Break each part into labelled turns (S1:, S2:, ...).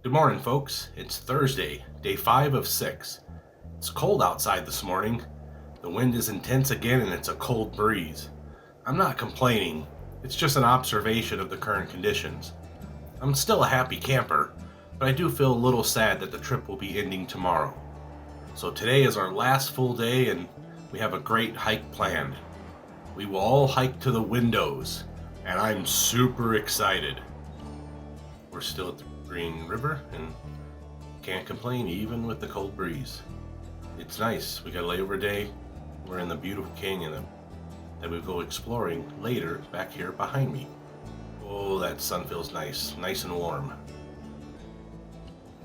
S1: Good morning, folks. It's Thursday, day 5 of 6. It's cold outside this morning. The wind is intense again and it's a cold breeze. I'm not complaining. It's just an observation of the current conditions. I'm still a happy camper, but I do feel a little sad that the trip will be ending tomorrow. So today is our last full day and we have a great hike planned. We will all hike to the windows, and I'm super excited. We're still at the Green River and can't complain even with the cold breeze. It's nice. We got a layover day. We're in the beautiful canyon that we go exploring later back here behind me. Oh, that sun feels nice and warm.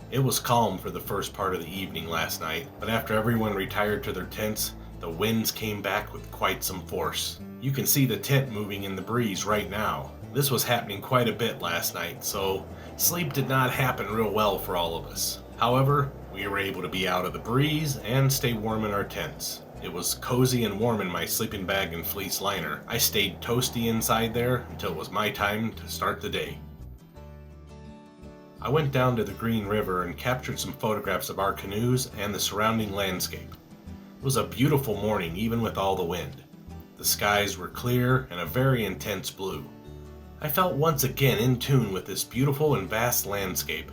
S1: It was calm for the first part of the evening last night, but after everyone retired to their tents, the winds came back with quite some force. You can see the tent moving in the breeze right now. This was happening quite a bit last night, so sleep did not happen real well for all of us. However, we were able to be out of the breeze and stay warm in our tents. It was cozy and warm in my sleeping bag and fleece liner. I stayed toasty inside there until it was my time to start the day. I went down to the Green River and captured some photographs of our canoes and the surrounding landscape. It was a beautiful morning even with all the wind. The skies were clear and a very intense blue. I felt once again in tune with this beautiful and vast landscape.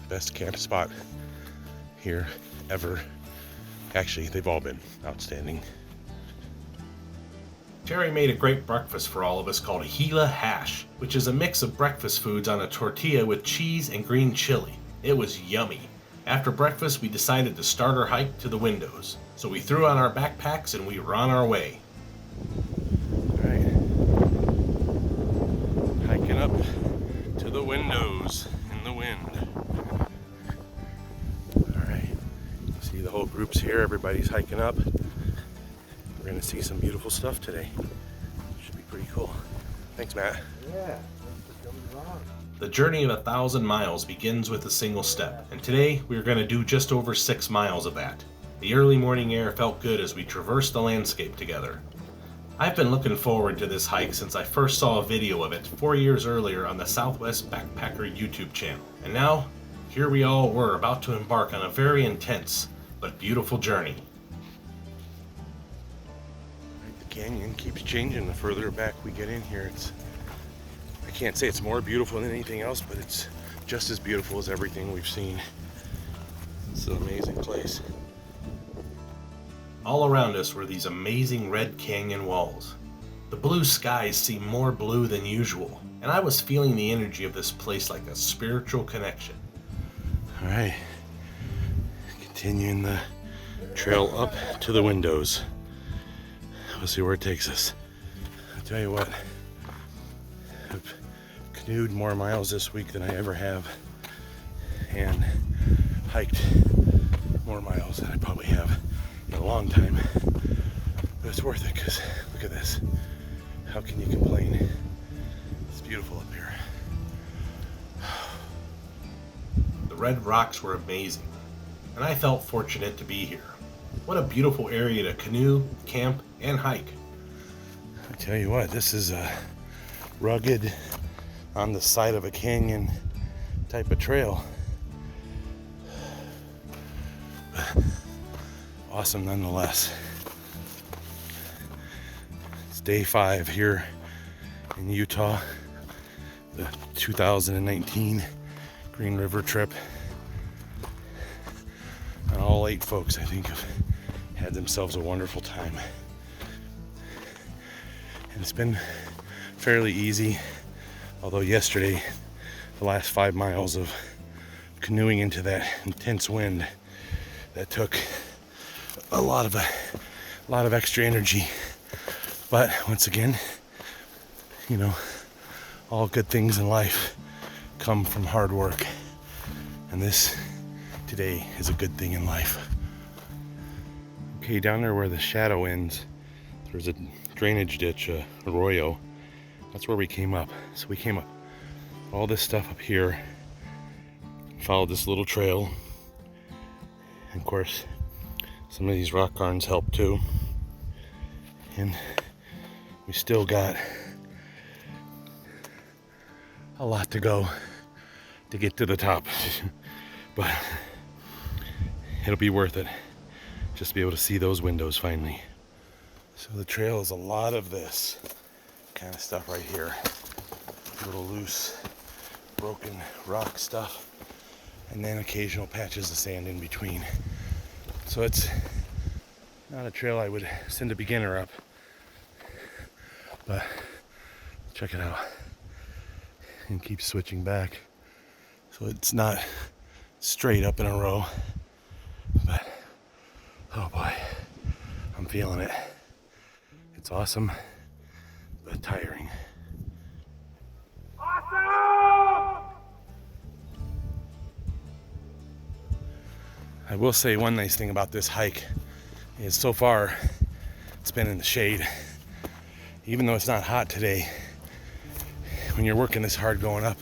S2: Best camp spot here ever. Actually, they've all been outstanding.
S1: Terry made a great breakfast for all of us called a Gila hash, which is a mix of breakfast foods on a tortilla with cheese and green chili. It was yummy. After breakfast, we decided to start our hike to the windows. So we threw on our backpacks and we were on our way.
S2: All right. Hiking up to the windows in the wind. All right. See the whole group's here. Everybody's hiking up. We're going to see some beautiful stuff today. Should be pretty cool. Thanks, Matt.
S3: Yeah, thanks for coming along.
S1: The journey of 1,000 miles begins with a single step, and today we're going to do just over 6 miles of that. The early morning air felt good as we traversed the landscape together. I've been looking forward to this hike since I first saw a video of it 4 years earlier on the Southwest Backpacker YouTube channel. And now, here we all were about to embark on a very intense but beautiful journey.
S2: The canyon keeps changing the further back we get in here. I can't say it's more beautiful than anything else, but it's just as beautiful as everything we've seen. It's an amazing place.
S1: All around us were these amazing red canyon walls. The blue skies seemed more blue than usual, and I was feeling the energy of this place like a spiritual connection.
S2: All right, continuing the trail up to the windows. We'll see where it takes us. I'll tell you what, I've canoed more miles this week than I ever have, and hiked more miles than I probably have in a long time. But it's worth it because look at this. How can you complain? It's beautiful up here.
S1: The red rocks were amazing, and I felt fortunate to be here. What a beautiful area to canoe, camp, and hike.
S2: I tell you what, this is a rugged, on the side of a canyon type of trail. But awesome nonetheless. It's day 5 here in Utah, the 2019 Green River trip. And all 8 folks, I think, have had themselves a wonderful time. And it's been fairly easy, although yesterday, the last 5 miles of canoeing into that intense wind, that took a lot of extra energy. But once again, you know, all good things in life come from hard work, and this today is a good thing in life. Okay, down there where the shadow ends, there's a drainage ditch, a arroyo. That's where we came up. So we came up all this stuff up here, followed this little trail, and of course some of these rock garns help too. And We still got a lot to go to get to the top, but it'll be worth it just to be able to see those windows finally. So the trail is a lot of this kind of stuff right here. Little loose, broken rock stuff, and then occasional patches of sand in between. So it's not a trail I would send a beginner up, but check it out. And keep switching back. So it's not straight up in a row, but oh boy, I'm feeling it. It's awesome, but tiring. Awesome! I will say one nice thing about this hike is so far it's been in the shade. Even though it's not hot today, when you're working this hard going up,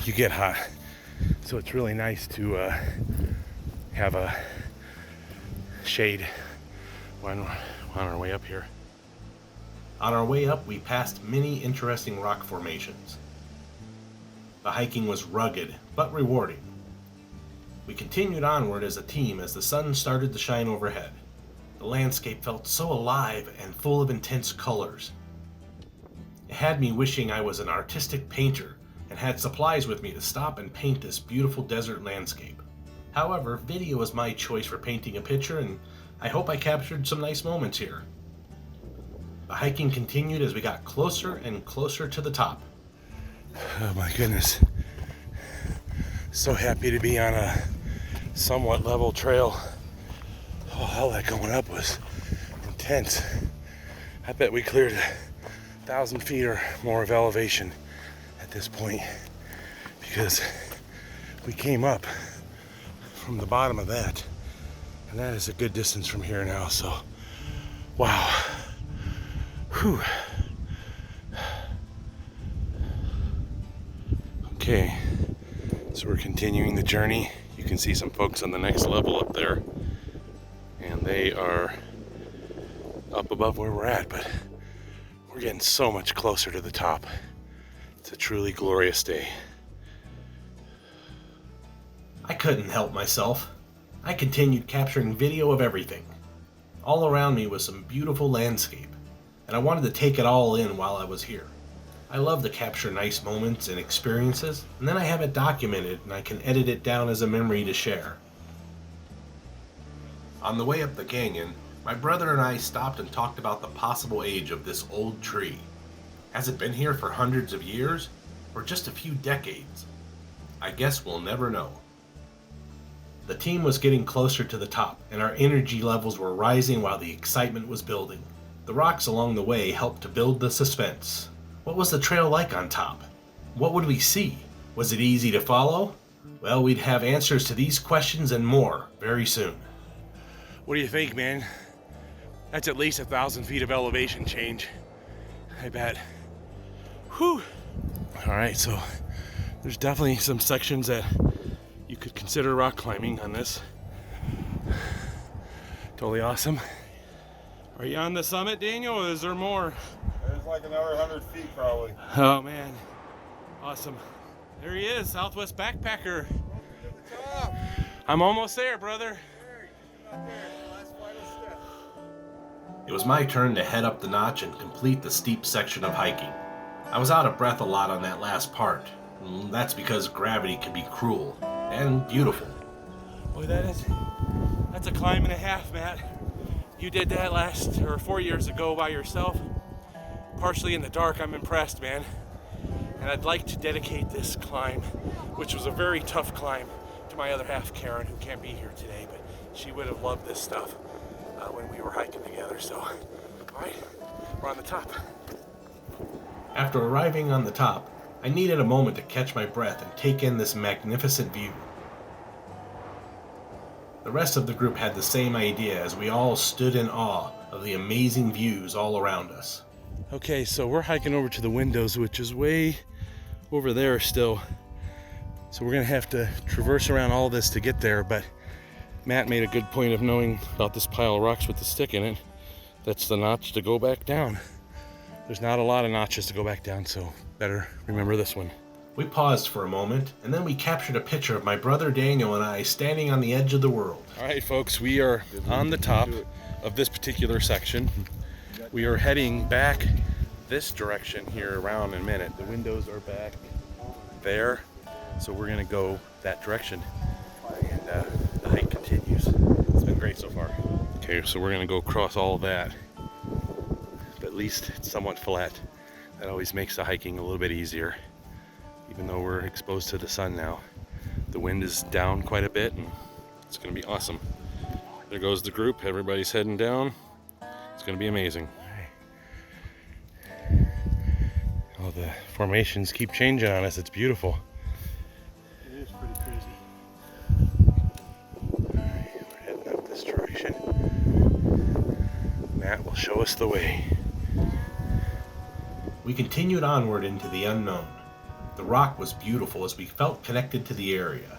S2: you get hot. So it's really nice to have a shade when on our way up here.
S1: On our way up, we passed many interesting rock formations. The hiking was rugged, but rewarding. We continued onward as a team as the sun started to shine overhead. The landscape felt so alive and full of intense colors. It had me wishing I was an artistic painter and had supplies with me to stop and paint this beautiful desert landscape. However, video is my choice for painting a picture, and I hope I captured some nice moments here. The hiking continued as we got closer and closer to the top.
S2: Oh my goodness. So happy to be on a somewhat level trail. Oh, all that going up was intense. I bet we cleared 1,000 feet or more of elevation at this point, because we came up from the bottom of that, and that is a good distance from here now. So wow. Whew. Okay, so we're continuing the journey. You can see some folks on the next level up there, and they are up above where we're at, but we're getting so much closer to the top. It's a truly glorious day.
S1: I couldn't help myself. I continued capturing video of everything. All around me was some beautiful landscape, and I wanted to take it all in while I was here. I love to capture nice moments and experiences, and then I have it documented and I can edit it down as a memory to share. On the way up the canyon, my brother and I stopped and talked about the possible age of this old tree. Has it been here for hundreds of years, or just a few decades? I guess we'll never know. The team was getting closer to the top, and our energy levels were rising while the excitement was building. The rocks along the way helped to build the suspense. What was the trail like on top? What would we see? Was it easy to follow? Well, we'd have answers to these questions and more very soon.
S2: What do you think, man? That's at least 1,000 feet of elevation change, I bet. Whew. All right, so there's definitely some sections that you could consider rock climbing on this. Totally awesome. Are you on the summit, Daniel, or is there more?
S3: There's like another 100 feet probably.
S2: Oh man, awesome. There he is, Southwest Backpacker. I'm almost there, brother.
S1: It was my turn to head up the notch and complete the steep section of hiking. I was out of breath a lot on that last part. That's because gravity can be cruel and beautiful.
S2: Boy, that's a climb and a half, Matt. You did that 4 years ago by yourself, partially in the dark. I'm impressed, man. And I'd like to dedicate this climb, which was a very tough climb, to my other half, Karen, who can't be here today, but she would have loved this stuff when we were hiking together. So, all right, we're on the top.
S1: After arriving on the top, I needed a moment to catch my breath and take in this magnificent view. The rest of the group had the same idea as we all stood in awe of the amazing views all around us.
S2: Okay, so we're hiking over to the windows, which is way over there still. So we're gonna have to traverse around all this to get there, but Matt made a good point of knowing about this pile of rocks with the stick in it. That's the notch to go back down. there's not a lot of notches to go back down, so better remember this one.
S1: We paused for a moment, and then we captured a picture of my brother Daniel and I standing on the edge of the world.
S2: All right, folks, we are on the top of this particular section. We are heading back this direction here around in a minute. The windows are back there, so we're gonna go that direction, and the hike continues. It's been great so far. Okay, so we're gonna go across all of that, but at least it's somewhat flat. That always makes the hiking a little bit easier, even though we're exposed to the sun now. The wind is down quite a bit, and it's gonna be awesome. There goes the group, everybody's heading down. It's gonna be amazing. Oh, the formations keep changing on us, it's beautiful.
S4: It is pretty crazy.
S2: Alright, we're heading up this direction. Matt will show us the way.
S1: We continued onward into the unknown. The rock was beautiful as we felt connected to the area.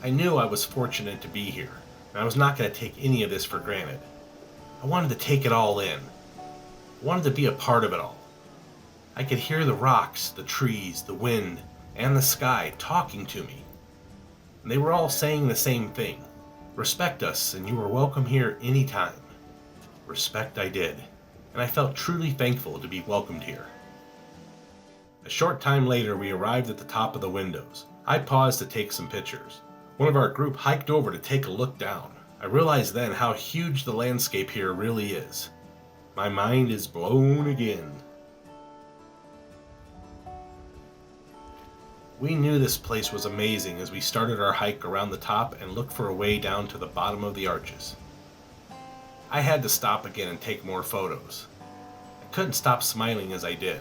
S1: I knew I was fortunate to be here, and I was not going to take any of this for granted. I wanted to take it all in. I wanted to be a part of it all. I could hear the rocks, the trees, the wind, and the sky talking to me. And they were all saying the same thing. Respect us, and you are welcome here anytime. Respect I did, and I felt truly thankful to be welcomed here. A short time later, we arrived at the top of the windows. I paused to take some pictures. One of our group hiked over to take a look down. I realized then how huge the landscape here really is. My mind is blown again. We knew this place was amazing as we started our hike around the top and looked for a way down to the bottom of the arches. I had to stop again and take more photos. I couldn't stop smiling as I did.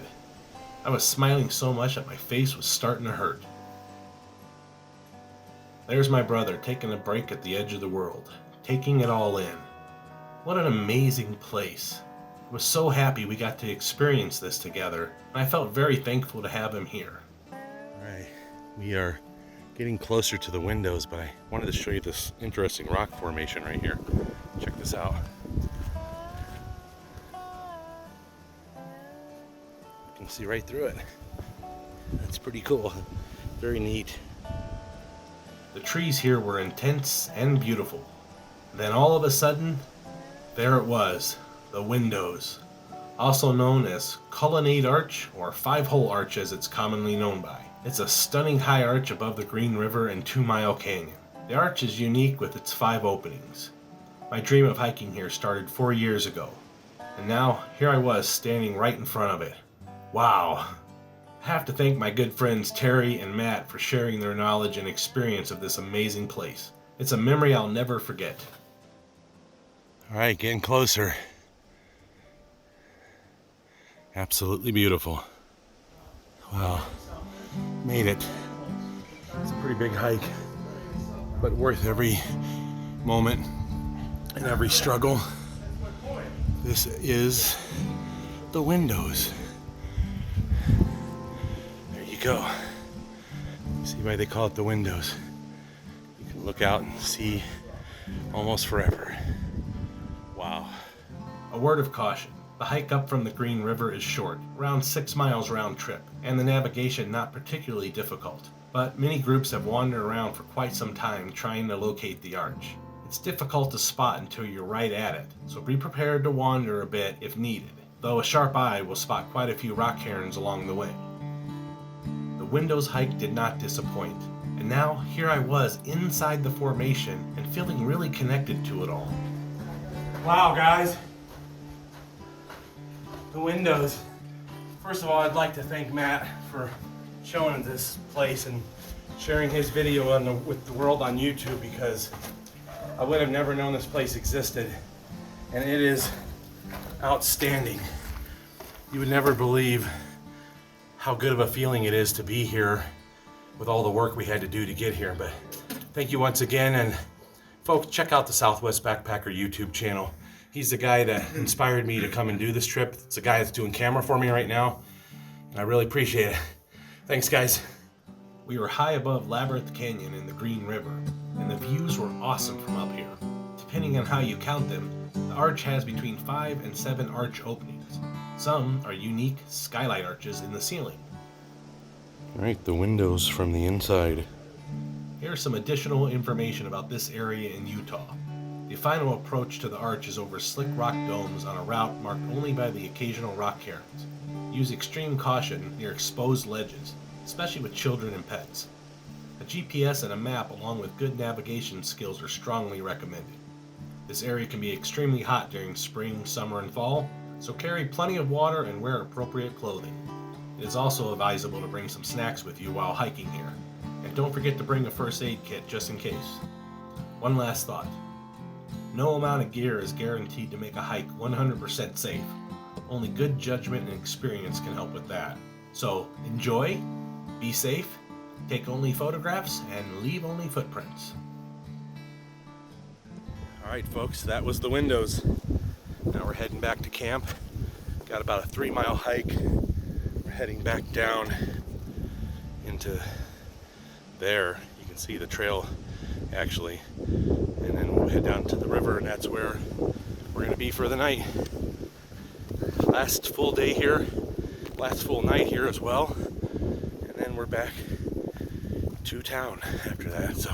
S1: I was smiling so much that my face was starting to hurt. There's my brother taking a break at the edge of the world, taking it all in. What an amazing place. I was so happy we got to experience this together, and I felt very thankful to have him here.
S2: Alright, we are getting closer to the windows, but I wanted to show you this interesting rock formation right here. Check this out. You can see right through it. That's pretty cool. Very neat.
S1: The trees here were intense and beautiful. Then all of a sudden, there it was, the windows, also known as Colonnade Arch or Five-Hole Arch as it's commonly known by. It's a stunning high arch above the Green River and 2 Mile Canyon. The arch is unique with its 5 openings. My dream of hiking here started 4 years ago, and now here I was standing right in front of it. Wow! I have to thank my good friends Terry and Matt for sharing their knowledge and experience of this amazing place. It's a memory I'll never forget.
S2: Alright, getting closer. Absolutely beautiful. Wow. Made it. It's a pretty big hike, but worth every moment and every struggle. This is the windows. There you go. See why they call it the windows. You can look out and see almost forever. Wow.
S1: A word of caution. The hike up from the Green River is short, around 6 miles round trip, and the navigation not particularly difficult. But many groups have wandered around for quite some time trying to locate the arch. It's difficult to spot until you're right at it, so be prepared to wander a bit if needed, though a sharp eye will spot quite a few rock herons along the way. The windows hike did not disappoint, and now here I was inside the formation and feeling really connected to it all.
S4: Wow, guys. The windows. First of all, I'd like to thank Matt for showing this place and sharing his video with the world on YouTube, because I would have never known this place existed, and it is outstanding. You would never believe how good of a feeling it is to be here with all the work we had to do to get here. But thank you once again, and folks, check out the Southwest Backpacker YouTube channel. He's the guy that inspired me to come and do this trip. It's the guy that's doing camera for me right now, and I really appreciate it. Thanks, guys.
S1: We were high above Labyrinth Canyon in the Green River, and the views were awesome from up here. Depending on how you count them, the arch has between 5 and 7 arch openings. windows. Some are unique skylight arches in the ceiling.
S2: Alright, the windows from the inside.
S1: Here's some additional information about this area in Utah. The final approach to the arch is over slick rock domes on a route marked only by the occasional rock herons. Use extreme caution near exposed ledges, especially with children and pets. A GPS and a map along with good navigation skills are strongly recommended. This area can be extremely hot during spring, summer, and fall, so carry plenty of water and wear appropriate clothing. It is also advisable to bring some snacks with you while hiking here, and don't forget to bring a first aid kit just in case. One last thought. No amount of gear is guaranteed to make a hike 100% safe. Only good judgment and experience can help with that. So enjoy, be safe, take only photographs, and leave only footprints.
S2: Alright folks, that was the windows. Now we're heading back to camp. Got about a 3-mile hike. We're heading back down into there. You can see the trail actually. And then we'll head down to the river, and that's where we're going to be for the night. Last full day here, last full night here as well. And then we're back to town after that. So,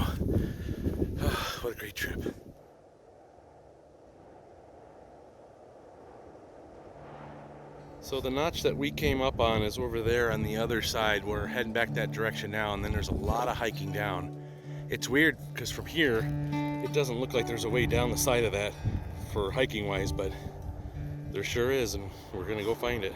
S2: what a great trip. So the notch that we came up on is over there on the other side. We're heading back that direction now, and then there's a lot of hiking down. It's weird because from here, it doesn't look like there's a way down the side of that for hiking wise, but there sure is, and we're gonna go find it.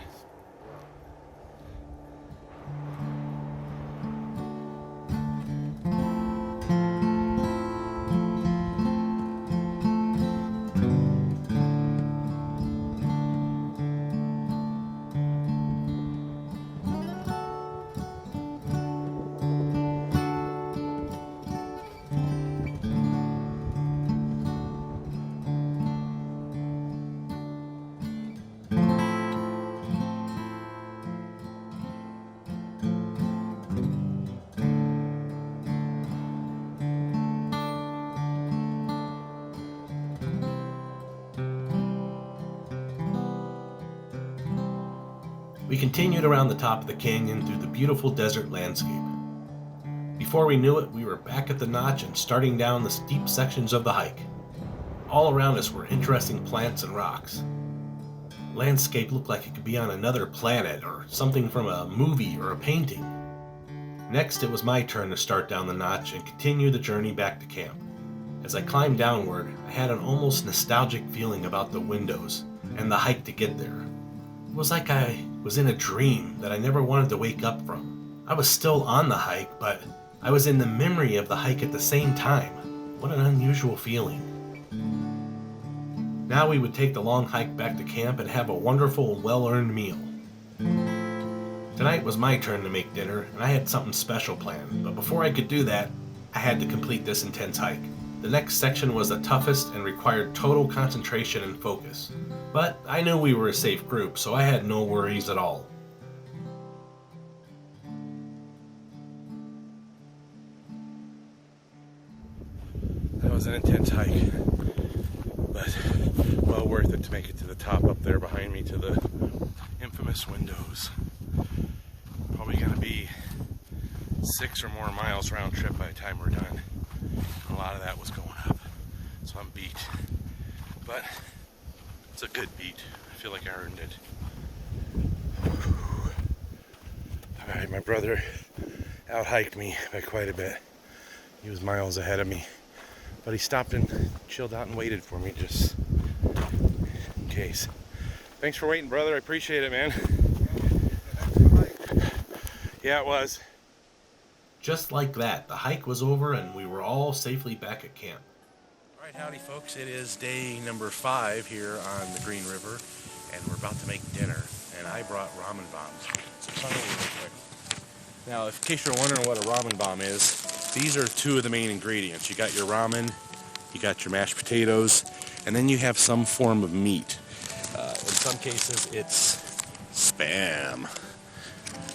S1: We continued around the top of the canyon through the beautiful desert landscape. Before we knew it, we were back at the notch and starting down the steep sections of the hike. All around us were interesting plants and rocks. Landscape looked like it could be on another planet or something from a movie or a painting. Next, it was my turn to start down the notch and continue the journey back to camp. As I climbed downward, I had an almost nostalgic feeling about the windows and the hike to get there. It was like I was in a dream that I never wanted to wake up from. I was still on the hike, but I was in the memory of the hike at the same time. What an unusual feeling. Now we would take the long hike back to camp and have a wonderful and well-earned meal. Tonight was my turn to make dinner, and I had something special planned, but before I could do that, I had to complete this intense hike. The next section was the toughest and required total concentration and focus. But I knew we were a safe group, so I had no worries at all.
S2: That was an intense hike, but well worth it to make it to the top up there behind me to the infamous windows. Probably gonna be 6 or more miles round trip by the time we're done. And a lot of that was going up, so I'm beat. But it's a good beat. I feel like I earned it. Alright, my brother out-hiked me by quite a bit. He was miles ahead of me. But he stopped and chilled out and waited for me just in case. Thanks for waiting, brother. I appreciate it, man. Yeah, it was.
S1: Just like that, the hike was over and we were all safely back at camp.
S2: All right, howdy, folks. It is day number 5 here on the Green River, and we're about to make dinner. And I brought ramen bombs. So come over real quick. Now, in case you're wondering what a ramen bomb is, these are 2 of the main ingredients. You got your ramen, you got your mashed potatoes, and then you have some form of meat. In some cases, it's Spam.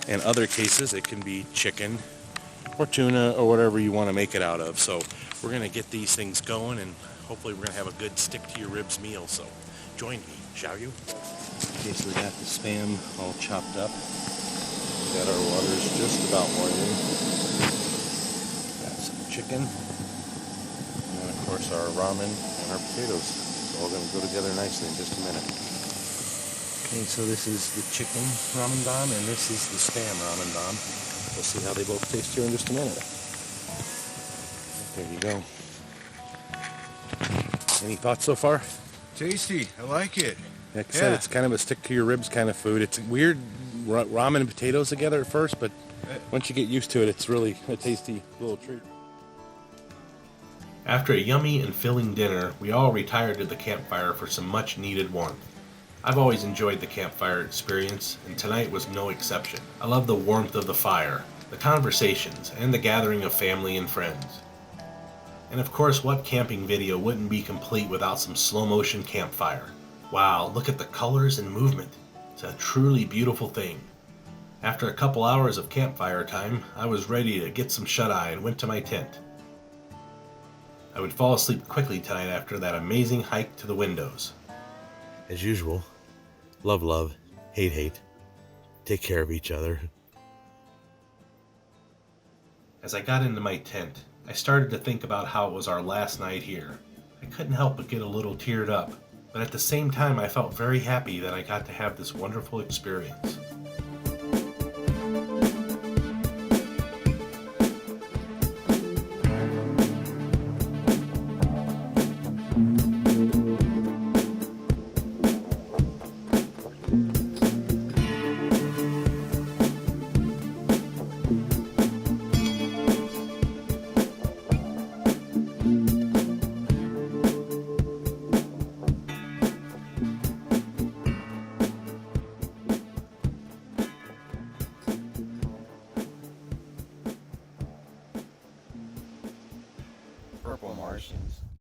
S2: In other cases, it can be chicken or tuna or whatever you want to make it out of. So we're going to get these things going, and hopefully we're going to have a good stick-to-your-ribs meal. So join me, shall you? Okay, so we got the Spam all chopped up. We got our waters just about boiling. Got some chicken. And then of course our ramen and our potatoes. It's all gonna go together nicely in just a minute. Okay, so this is the chicken ramen don and this is the Spam ramen don. We'll see how they both taste here in just a minute. There you go. Any thoughts so far?
S3: Tasty. I like it.
S2: Like I said, it's kind of a stick to your ribs kind of food. It's weird ramen and potatoes together at first, but once you get used to it, it's really a tasty little treat.
S1: After a yummy and filling dinner, we all retired to the campfire for some much needed warmth. I've always enjoyed the campfire experience, and tonight was no exception. I love the warmth of the fire, the conversations, and the gathering of family and friends. And of course, what camping video wouldn't be complete without some slow motion campfire? Wow, look at the colors and movement. It's a truly beautiful thing. After a couple hours of campfire time, I was ready to get some shut-eye and went to my tent. I would fall asleep quickly tonight after that amazing hike to the windows.
S2: As usual, love, love, hate, hate. Take care of each other.
S1: As I got into my tent, I started to think about how it was our last night here. I couldn't help but get a little teared up, but at the same time I felt very happy that I got to have this wonderful experience.
S3: Purple Martians.